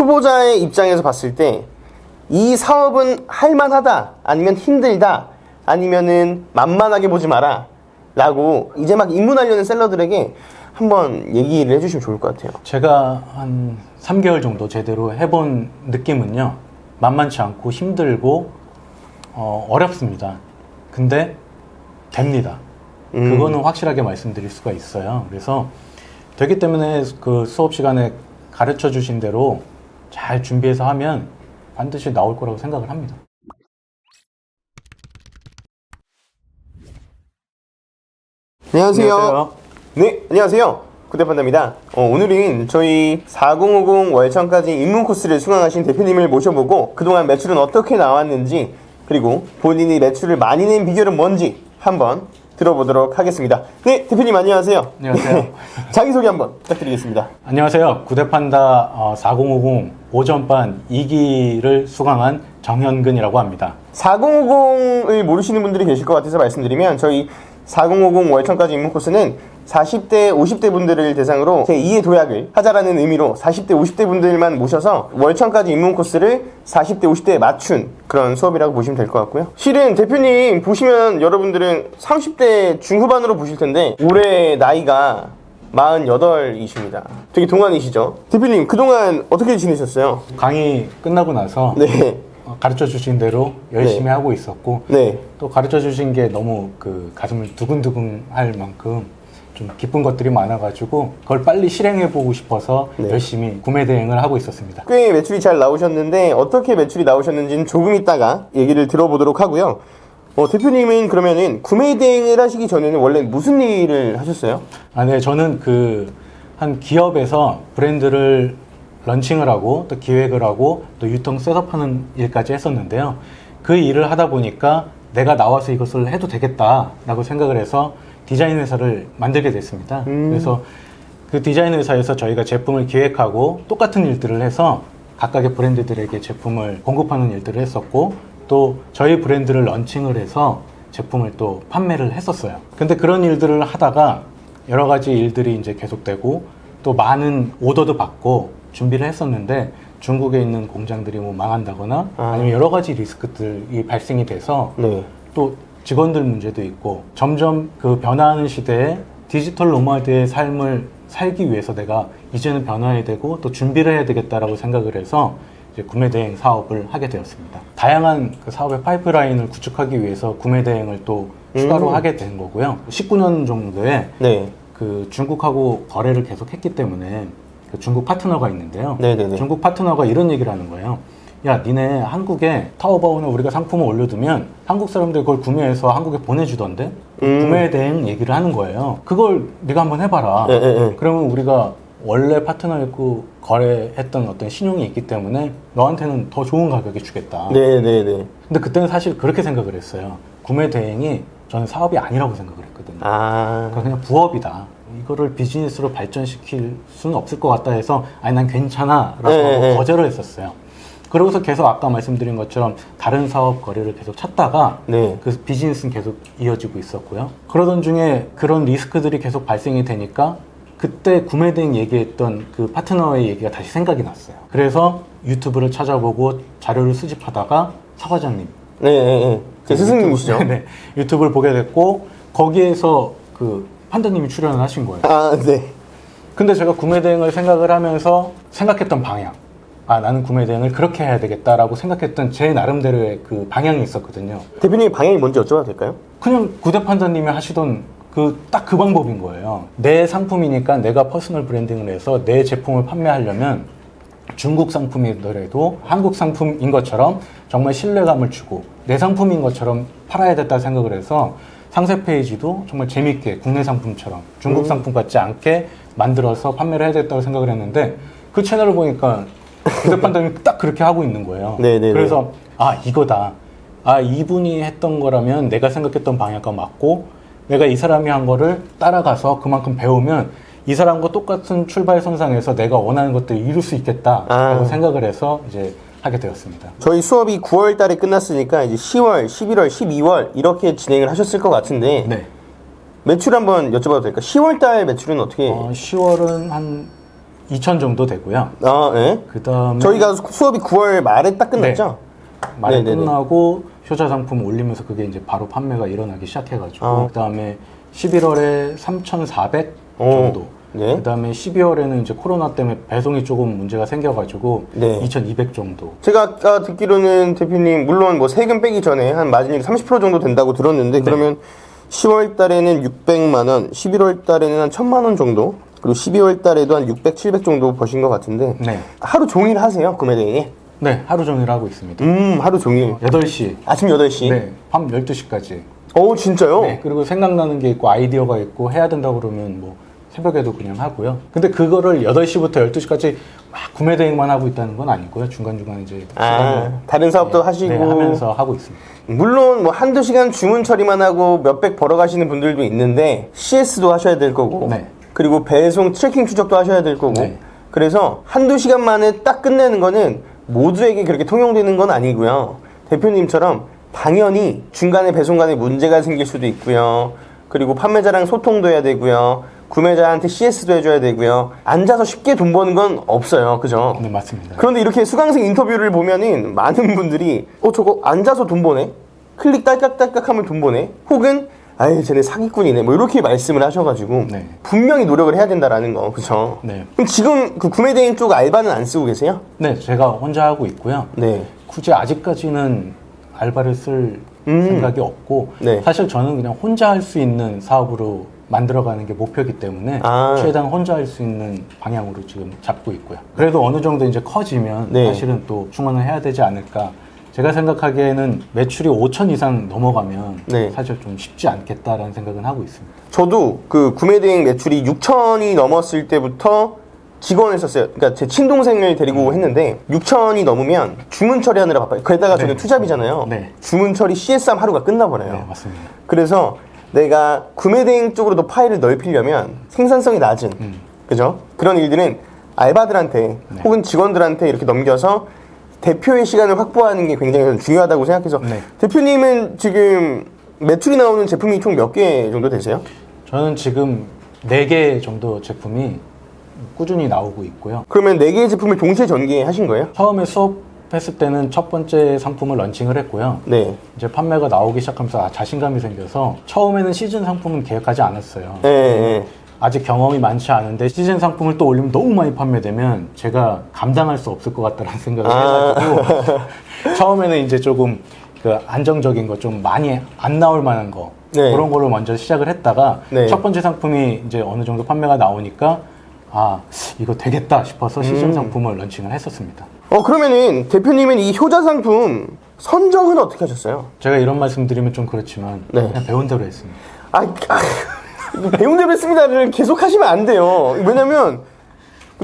초보자의 입장에서 봤을 때 이 사업은 할만하다, 아니면 힘들다, 아니면은 만만하게 보지 마라 라고 이제 막 입문하려는 셀러들에게 한번 얘기를 해주시면 좋을 것 같아요. 제가 한 3개월 정도 제대로 해본 느낌은요, 만만치 않고 힘들고 어렵습니다. 근데 됩니다. 그거는 확실하게 말씀드릴 수가 있어요. 그래서 되기 때문에 그 수업 시간에 가르쳐 주신 대로 잘 준비해서 하면 반드시 나올 거라고 생각을 합니다. 안녕하세요. 네, 안녕하세요. 구대판다입니다. 오늘은 저희 4050 월천까지 입문 코스를 수강하신 대표님을 모셔보고 그동안 매출은 어떻게 나왔는지, 그리고 본인이 매출을 많이 낸 비결은 뭔지 한번 들어보도록 하겠습니다. 네, 대표님 안녕하세요. 안녕하세요. 네, 자기소개 한번 부탁드리겠습니다. 안녕하세요. 구대판다 4050 오전반 2기를 수강한 정현근이라고 합니다. 4050을 모르시는 분들이 계실 것 같아서 말씀드리면, 저희 4050 월천까지 입문 코스는 40대, 50대 분들을 대상으로 제2의 도약을 하자라는 의미로 40대, 50대 분들만 모셔서 월천까지 입문 코스를 40대, 50대에 맞춘 그런 수업이라고 보시면 될 것 같고요. 실은 대표님 보시면 여러분들은 30대 중후반으로 보실 텐데 올해 나이가 48이십니다. 되게 동안이시죠? 대표님 그동안 어떻게 지내셨어요? 강의 끝나고 나서 네. 가르쳐 주신 대로 열심히 네. 하고 있었고, 네. 또 가르쳐 주신 게 너무 그 가슴을 두근두근 할 만큼 좀 기쁜 것들이 많아가지고 그걸 빨리 실행해보고 싶어서 네. 열심히 구매 대행을 하고 있었습니다. 꽤 매출이 잘 나오셨는데 어떻게 매출이 나오셨는지는 조금 이따가 얘기를 들어보도록 하고요. 대표님은 그러면은 구매 대행을 하시기 전에는 원래 무슨 일을 하셨어요? 네, 저는 한 기업에서 브랜드를 런칭을 하고 또 기획을 하고 또 유통 셋업하는 일까지 했었는데요. 그 일을 하다 보니까 내가 나와서 이것을 해도 되겠다라고 생각을 해서 디자인 회사를 만들게 됐습니다. 그래서 그 디자인 회사에서 저희가 제품을 기획하고 똑같은 일들을 해서 각각의 브랜드들에게 제품을 공급하는 일들을 했었고, 또 저희 브랜드를 런칭을 해서 제품을 또 판매를 했었어요. 근데 그런 일들을 하다가 여러 가지 일들이 이제 계속되고 또 많은 오더도 받고 준비를 했었는데 중국에 있는 공장들이 뭐 망한다거나 아니면 여러 가지 리스크들이 발생이 돼서 네. 또 직원들 문제도 있고, 점점 그 변화하는 시대에 디지털 노마드의 삶을 살기 위해서 내가 이제는 변화해야 되고 또 준비를 해야 되겠다라고 생각을 해서 이제 구매 대행 사업을 하게 되었습니다. 다양한 그 사업의 파이프라인을 구축하기 위해서 구매 대행을 또 추가로 하게 된 거고요. 19년 정도에 네. 그 중국하고 거래를 계속 했기 때문에 그 중국 파트너가 있는데요. 네네네. 중국 파트너가 이런 얘기를 하는 거예요. 야, 니네 한국에 타오바오나 우리가 상품을 올려두면 한국 사람들이 그걸 구매해서 한국에 보내주던데? 구매 대행 얘기를 하는 거예요. 그걸 네가 한번 해봐라. 그러면 우리가 원래 파트너였고 거래했던 어떤 신용이 있기 때문에 너한테는 더 좋은 가격에 주겠다. 네네네. 근데 그때는 사실 그렇게 생각을 했어요. 구매 대행이 저는 사업이 아니라고 생각을 했거든요. 그러니까 그냥 부업이다. 이거를 비즈니스로 발전시킬 수는 없을 것 같다 해서 아니 난 괜찮아 라고 거절을 했었어요. 그러고서 계속 아까 말씀드린 것처럼 다른 사업 거래를 계속 찾다가 네. 그 비즈니스는 계속 이어지고 있었고요. 그러던 중에 그런 리스크들이 계속 발생이 되니까 그때 구매 대행 얘기했던 그 파트너의 얘기가 다시 생각이 났어요. 그래서 유튜브를 찾아보고 자료를 수집하다가 사과장님, 네. 제 스승님이시죠? 네, 유튜브를 보게 됐고 거기에서 그 판다님이 출연을 하신 거예요. 네. 근데 제가 구매 대행을 생각을 하면서 생각했던 방향, 나는 구매 대행을 그렇게 해야 되겠다라고 생각했던 제 나름대로의 그 방향이 있었거든요. 대표님 방향이 뭔지 여쭤봐도 될까요? 그냥 구대판다님이 하시던 딱 그 방법인 거예요. 내 상품이니까 내가 퍼스널 브랜딩을 해서 내 제품을 판매하려면 중국 상품이더라도 한국 상품인 것처럼 정말 신뢰감을 주고 내 상품인 것처럼 팔아야 됐다 생각을 해서 상세 페이지도 정말 재밌게 국내 상품처럼 중국 상품 같지 않게 만들어서 판매를 해야 됐다고 생각을 했는데 그 채널을 보니까 구대판다님이 딱 그렇게 하고 있는 거예요. 네네네. 그래서 이거다. 이분이 했던 거라면 내가 생각했던 방향과 맞고 내가 이 사람이 한 거를 따라가서 그만큼 배우면 이 사람과 똑같은 출발선상에서 내가 원하는 것들을 이룰 수 있겠다라고 생각을 해서 이제 하게 되었습니다. 저희 수업이 9월 달에 끝났으니까 이제 10월, 11월, 12월 이렇게 진행을 하셨을 것 같은데 네. 매출 한번 여쭤봐도 될까요? 10월 달 매출은 어떻게? 10월은 한 2천 정도 되고요. 아, 예. 그다음에 저희가 수업이 9월 말에 딱 끝났죠? 말에 네네네. 끝나고 효자 상품 올리면서 그게 이제 바로 판매가 일어나기 시작해가지고 아. 그다음에 11월에 3,400 정도. 네. 그다음에 12월에는 이제 코로나 때문에 배송이 조금 문제가 생겨가지고 네. 2,200 정도. 제가 아까 듣기로는 대표님 물론 뭐 세금 빼기 전에 한 마진율이 30% 정도 된다고 들었는데 그러면 10월 달에는 600만 원, 11월 달에는 한 1,000만 원 정도, 그리고 12월 달에도 한 600, 700 정도 버신 것 같은데 네. 하루 종일 하세요, 구매대행에? 네, 하루 종일 하고 있습니다. 하루 종일. 8시. 아침 8시? 네, 밤 12시까지. 오, 진짜요? 네, 그리고 생각나는 게 있고 아이디어가 있고 해야 된다고 그러면 뭐 새벽에도 그냥 하고요. 근데 그거를 8시부터 12시까지 막 구매 대행만 하고 있다는 건 아니고요. 중간중간 이제 다른 사업도 하시고. 네, 하면서 하고 있습니다. 물론 뭐 한두 시간 주문 처리만 하고 몇백 벌어 가시는 분들도 있는데 CS도 하셔야 될 거고 네. 그리고 배송 트래킹 추적도 하셔야 될 거고 네. 그래서 한두 시간 만에 딱 끝내는 거는 모두에게 그렇게 통용되는 건 아니고요. 대표님처럼 당연히 중간에 배송간에 문제가 생길 수도 있고요. 그리고 판매자랑 소통도 해야 되고요. 구매자한테 CS도 해줘야 되고요. 앉아서 쉽게 돈 버는 건 없어요. 그죠? 네, 맞습니다. 그런데 이렇게 수강생 인터뷰를 보면은 많은 분들이 저거 앉아서 돈 버네? 클릭 딸깍딸깍 하면 돈 버네? 혹은 아유 쟤네 사기꾼이네 뭐 이렇게 말씀을 하셔가지고 네. 분명히 노력을 해야 된다라는 거 그죠? 네. 그럼 지금 그 구매대행 쪽 알바는 안 쓰고 계세요? 네, 제가 혼자 하고 있고요. 네. 굳이 아직까지는 알바를 쓸 생각이 없고 네. 사실 저는 그냥 혼자 할 수 있는 사업으로 만들어가는 게 목표이기 때문에 최대한 혼자 할 수 있는 방향으로 지금 잡고 있고요. 그래도 어느 정도 이제 커지면 네. 사실은 또 충원을 해야 되지 않을까. 제가 생각하기에는 매출이 5천 이상 넘어가면 네. 사실 좀 쉽지 않겠다라는 생각은 하고 있습니다. 저도 그 구매대행 매출이 6천이 넘었을 때부터 직원을 썼어요. 그러니까 제 친동생을 데리고 했는데 6천이 넘으면 주문 처리하느라 바빠요. 거기다가 저는 투잡이잖아요. 네. 주문 처리 CS 하루가 끝나버려요. 네, 맞습니다. 그래서 내가 구매대행 쪽으로도 파일을 넓히려면 생산성이 낮은 그죠? 그런 일들은 알바들한테 혹은 직원들한테 이렇게 넘겨서 대표의 시간을 확보하는 게 굉장히 중요하다고 생각해서 네. 대표님은 지금 매출이 나오는 제품이 총 몇 개 정도 되세요? 저는 지금 4개 정도 제품이 꾸준히 나오고 있고요. 그러면 4개의 제품을 동시에 전개하신 거예요? 처음에 수업했을 때는 첫 번째 상품을 런칭을 했고요. 네. 이제 판매가 나오기 시작하면서 자신감이 생겨서 처음에는 시즌 상품은 계획하지 않았어요. 네, 네. 아직 경험이 많지 않은데 시즌 상품을 또 올리면 너무 많이 판매되면 제가 감당할 수 없을 것 같다는 생각을 해가지고 처음에는 이제 조금 그 안정적인 거 좀 많이 안 나올 만한 거 네. 그런 거로 먼저 시작을 했다가 네. 첫 번째 상품이 이제 어느 정도 판매가 나오니까 아 이거 되겠다 싶어서 시즌 상품을 런칭을 했었습니다. 그러면은 대표님은 이 효자 상품 선정은 어떻게 하셨어요? 제가 이런 말씀 드리면 좀 그렇지만 네. 그냥 배운 대로 했습니다. 배운 대로 했습니다를 계속 하시면 안 돼요. 왜냐면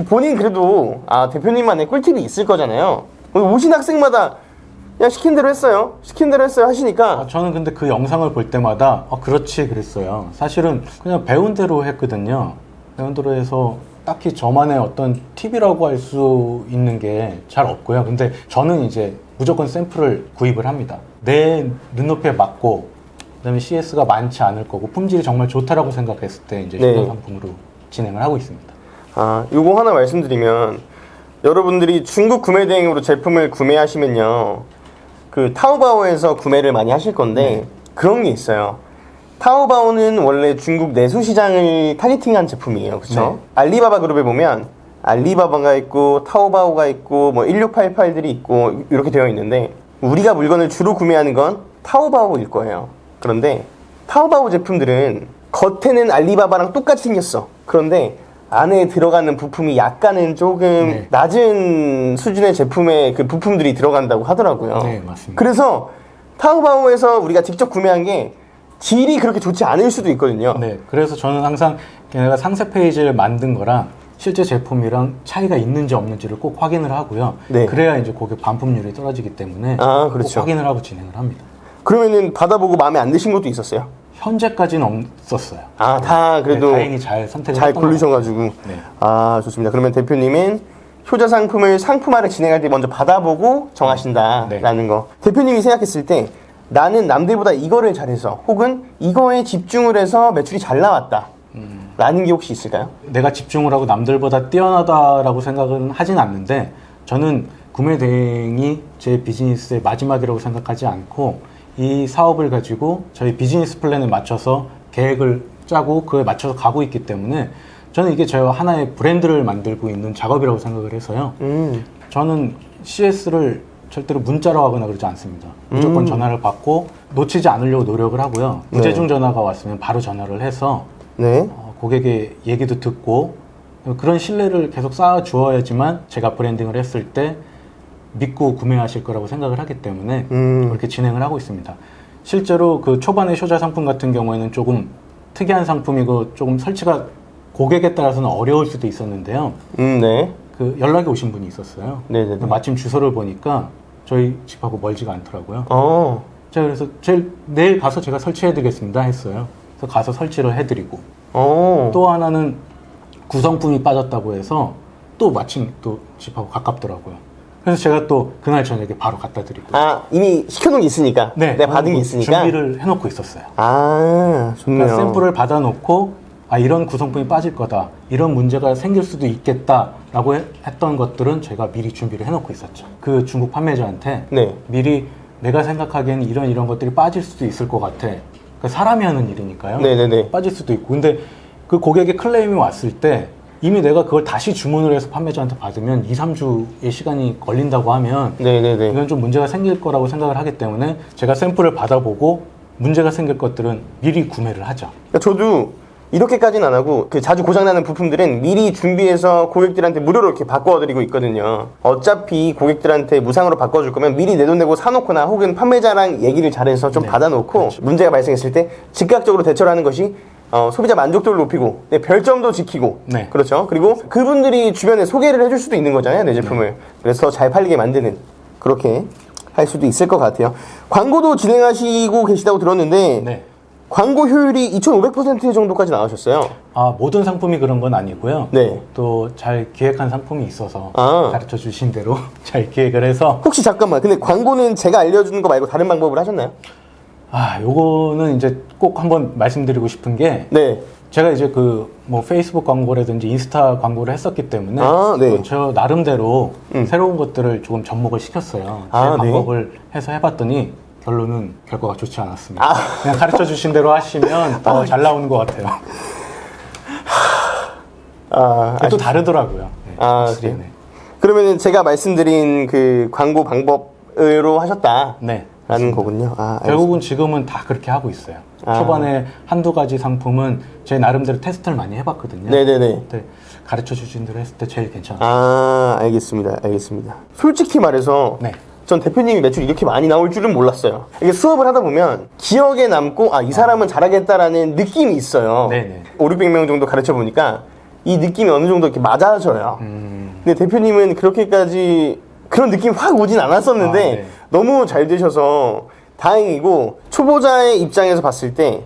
본인 그래도 대표님만의 꿀팁이 있을 거잖아요. 오신 학생마다 그냥 시킨 대로 했어요. 시킨 대로 했어요 하시니까 저는 근데 그 영상을 볼 때마다 그렇지 그랬어요. 사실은 그냥 배운 대로 했거든요. 배운 대로 해서 딱히 저만의 어떤 팁이라고 할 수 있는 게 잘 없고요. 근데 저는 이제 무조건 샘플을 구입을 합니다. 내 눈높이에 맞고 그다음에 CS가 많지 않을 거고 품질이 정말 좋다라고 생각했을 때 이제 네. 시도 상품으로 진행을 하고 있습니다. 요거 하나 말씀드리면 여러분들이 중국 구매 대행으로 제품을 구매하시면요 그 타오바오에서 구매를 많이 하실 건데 그런 게 있어요. 타오바오는 원래 중국 내수 시장을 타겟팅한 제품이에요. 그렇죠? 네. 알리바바 그룹에 보면 알리바바가 있고 타오바오가 있고 뭐 1688들이 있고 이렇게 되어 있는데 우리가 물건을 주로 구매하는 건 타오바오일 거예요. 그런데 타오바오 제품들은 겉에는 알리바바랑 똑같이 생겼어. 그런데 안에 들어가는 부품이 약간은 조금 낮은 수준의 제품의 그 부품들이 들어간다고 하더라고요. 네, 맞습니다. 그래서 타오바오에서 우리가 직접 구매한 게 질이 그렇게 좋지 않을 수도 있거든요. 네, 그래서 저는 항상 내가 상세 페이지를 만든 거랑 실제 제품이랑 차이가 있는지 없는지를 꼭 확인을 하고요. 네. 그래야 이제 고객 반품률이 떨어지기 때문에 그렇죠. 꼭 확인을 하고 진행을 합니다. 그러면은 받아보고 마음에 안 드신 것도 있었어요? 현재까지는 없었어요. 다 그래도 네, 다행히 잘 선택을 잘 했던 것 고르셔가지고 네. 좋습니다. 그러면 대표님은 효자 상품을 상품화를 진행할 때 먼저 받아보고 정하신다라는 거. 대표님이 생각했을 때 나는 남들보다 이거를 잘해서 혹은 이거에 집중을 해서 매출이 잘 나왔다 라는 게 혹시 있을까요? 내가 집중을 하고 남들보다 뛰어나다라고 생각은 하진 않는데 저는 구매 대행이 제 비즈니스의 마지막이라고 생각하지 않고 이 사업을 가지고 저희 비즈니스 플랜에 맞춰서 계획을 짜고 그에 맞춰서 가고 있기 때문에 저는 이게 저 하나의 브랜드를 만들고 있는 작업이라고 생각을 해서요. 저는 CS를 절대로 문자로 하거나 그러지 않습니다. 무조건 전화를 받고 놓치지 않으려고 노력을 하고요. 부재중 전화가 왔으면 바로 전화를 해서 네. 고객의 얘기도 듣고 그런 신뢰를 계속 쌓아 주어야지만 제가 브랜딩을 했을 때 믿고 구매하실 거라고 생각을 하기 때문에 그렇게 진행을 하고 있습니다. 실제로 그 초반의 효자 상품 같은 경우에는 조금 특이한 상품이고 조금 설치가 고객에 따라서는 어려울 수도 있었는데요. 네. 그 연락이 오신 분이 있었어요. 네네네. 마침 주소를 보니까 저희 집하고 멀지가 않더라고요. 어. 제가 그래서 내일 가서 제가 설치해드리겠습니다 했어요. 그래서 가서 설치를 해드리고 어. 또 하나는 구성품이 빠졌다고 해서 또 마침 또 집하고 가깝더라고요. 그래서 제가 또 그날 저녁에 바로 갖다 드리고. 아, 이미 시켜놓은 게 있으니까. 네, 내가 받은 게 있으니까. 준비를 해놓고 있었어요. 아, 좋네요. 그러니까 샘플을 받아놓고 이런 구성품이 빠질 거다, 이런 문제가 생길 수도 있겠다라고 했던 것들은 제가 미리 준비를 해놓고 있었죠. 그 중국 판매자한테 네. 미리 내가 생각하기에는 이런 것들이 빠질 수도 있을 것 같아. 그러니까 사람이 하는 일이니까요. 네네네. 빠질 수도 있고. 근데 그 고객의 클레임이 왔을 때 이미 내가 그걸 다시 주문을 해서 판매자한테 받으면 2, 3주의 시간이 걸린다고 하면 네네네. 이건 좀 문제가 생길 거라고 생각을 하기 때문에 제가 샘플을 받아보고 문제가 생길 것들은 미리 구매를 하죠. 그러니까 저도 이렇게까지는 안 하고 그 자주 고장나는 부품들은 미리 준비해서 고객들한테 무료로 이렇게 바꿔드리고 있거든요. 어차피 고객들한테 무상으로 바꿔줄 거면 미리 내 돈 내고 사놓거나 혹은 판매자랑 얘기를 잘해서 좀 받아놓고 그렇죠. 문제가 발생했을 때 즉각적으로 대처를 하는 것이 소비자 만족도를 높이고 내 별점도 지키고 네. 그렇죠. 그리고 그분들이 주변에 소개를 해줄 수도 있는 거잖아요, 내 제품을. 그래서 더 잘 팔리게 만드는, 그렇게 할 수도 있을 것 같아요. 광고도 진행하시고 계시다고 들었는데 네. 광고 효율이 2,500% 정도까지 나오셨어요. 모든 상품이 그런 건 아니고요. 네. 또 잘 기획한 상품이 있어서 아. 가르쳐 주신 대로 잘 기획을 해서 혹시 잠깐만, 근데 광고는 제가 알려주는 거 말고 다른 방법을 하셨나요? 요거는 이제 꼭 한번 말씀드리고 싶은 게 네. 제가 이제 그 뭐 페이스북 광고라든지 인스타 광고를 했었기 때문에 네. 저 나름대로 새로운 것들을 조금 접목을 시켰어요. 제 네. 방법을 해서 해봤더니 결론은 결과가 좋지 않았습니다. 그냥 가르쳐 주신 대로 하시면 더 잘 나오는 것 같아요. 또 다르더라고요. 네, 확실히. 그래요? 그러면은 제가 말씀드린 그 광고 방법으로 하셨다. 네. 라는 거군요. 결국은 지금은 다 그렇게 하고 있어요. 초반에 한두 가지 상품은 제 나름대로 테스트를 많이 해봤거든요. 네네네. 근데 가르쳐 주신 대로 했을 때 제일 괜찮았어요. 알겠습니다. 솔직히 말해서 네. 전 대표님이 매출이 이렇게 많이 나올 줄은 몰랐어요. 이게 수업을 하다 보면 기억에 남고 이 사람은 잘하겠다라는 느낌이 있어요. 네네. 500~600명 정도 가르쳐 보니까 이 느낌이 어느 정도 이렇게 맞아져요. 근데 대표님은 그렇게까지 그런 느낌이 확 오진 않았었는데 네. 너무 잘 되셔서 다행이고, 초보자의 입장에서 봤을 때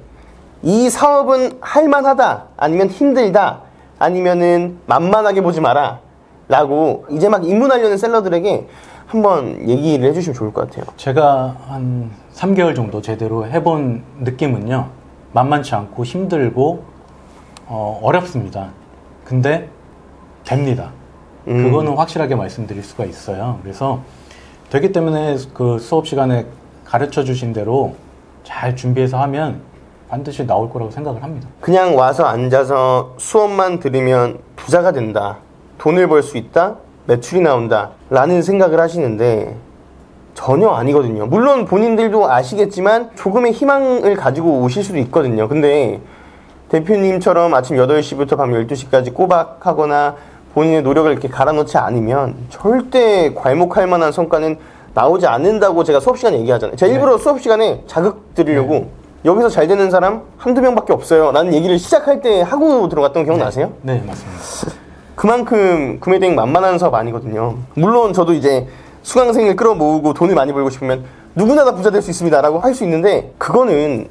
이 사업은 할만하다, 아니면 힘들다, 아니면은 만만하게 보지 마라 라고 이제 막 입문하려는 셀러들에게 한번 얘기를 해주시면 좋을 것 같아요. 제가 한 3개월 정도 제대로 해본 느낌은요, 만만치 않고 힘들고 어렵습니다. 근데 됩니다. 그거는 확실하게 말씀드릴 수가 있어요. 그래서 되기 때문에 그 수업 시간에 가르쳐 주신 대로 잘 준비해서 하면 반드시 나올 거라고 생각을 합니다. 그냥 와서 앉아서 수업만 들으면 부자가 된다, 돈을 벌 수 있다, 매출이 나온다 라는 생각을 하시는데 전혀 아니거든요. 물론 본인들도 아시겠지만 조금의 희망을 가지고 오실 수도 있거든요. 근데 대표님처럼 아침 8시부터 밤 12시까지 꼬박하거나 본인의 노력을 이렇게 갈아넣지 않으면 절대 괄목할 만한 성과는 나오지 않는다고 제가 수업 시간에 얘기하잖아요. 제가 일부러 수업 시간에 자극 드리려고 여기서 잘 되는 사람 한두 명밖에 없어요 라는 얘기를 시작할 때 하고 들어갔던 거 기억나세요? 네, 맞습니다. 그만큼 구매대행 만만한 사업 아니거든요. 물론 저도 이제 수강생을 끌어모으고 돈을 많이 벌고 싶으면 누구나 다 부자 될 수 있습니다 라고 할 수 있는데 그거는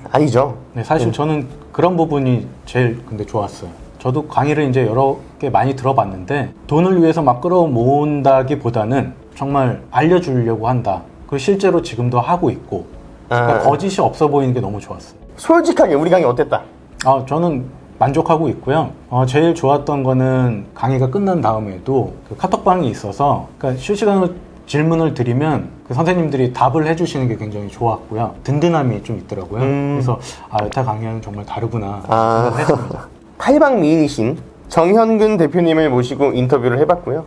아니죠. 네, 사실 저는 그런 부분이 제일 근데 좋았어요. 저도 강의를 이제 여러 개 많이 들어봤는데 돈을 위해서 막 끌어모은다기보다는 정말 알려주려고 한다. 그리고 실제로 지금도 하고 있고 그러니까 거짓이 없어 보이는 게 너무 좋았어요. 솔직하게 우리 강의 어땠다? 저는 만족하고 있고요. 제일 좋았던 거는 강의가 끝난 다음에도 그 카톡방이 있어서 그러니까 실시간으로 질문을 드리면 그 선생님들이 답을 해주시는 게 굉장히 좋았고요. 든든함이 좀 있더라고요. 그래서 여타 강의는 정말 다르구나 생각했습니다. 팔방 미인이신 정현근 대표님을 모시고 인터뷰를 해봤고요.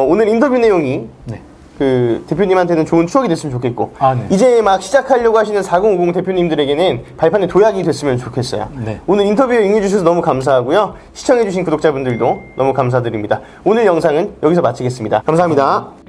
오늘 인터뷰 내용이 네. 그 대표님한테는 좋은 추억이 됐으면 좋겠고 네. 이제 막 시작하려고 하시는 4050 대표님들에게는 발판의 도약이 됐으면 좋겠어요. 네. 오늘 인터뷰에 응해주셔서 너무 감사하고요. 시청해주신 구독자분들도 너무 감사드립니다. 오늘 영상은 여기서 마치겠습니다. 감사합니다.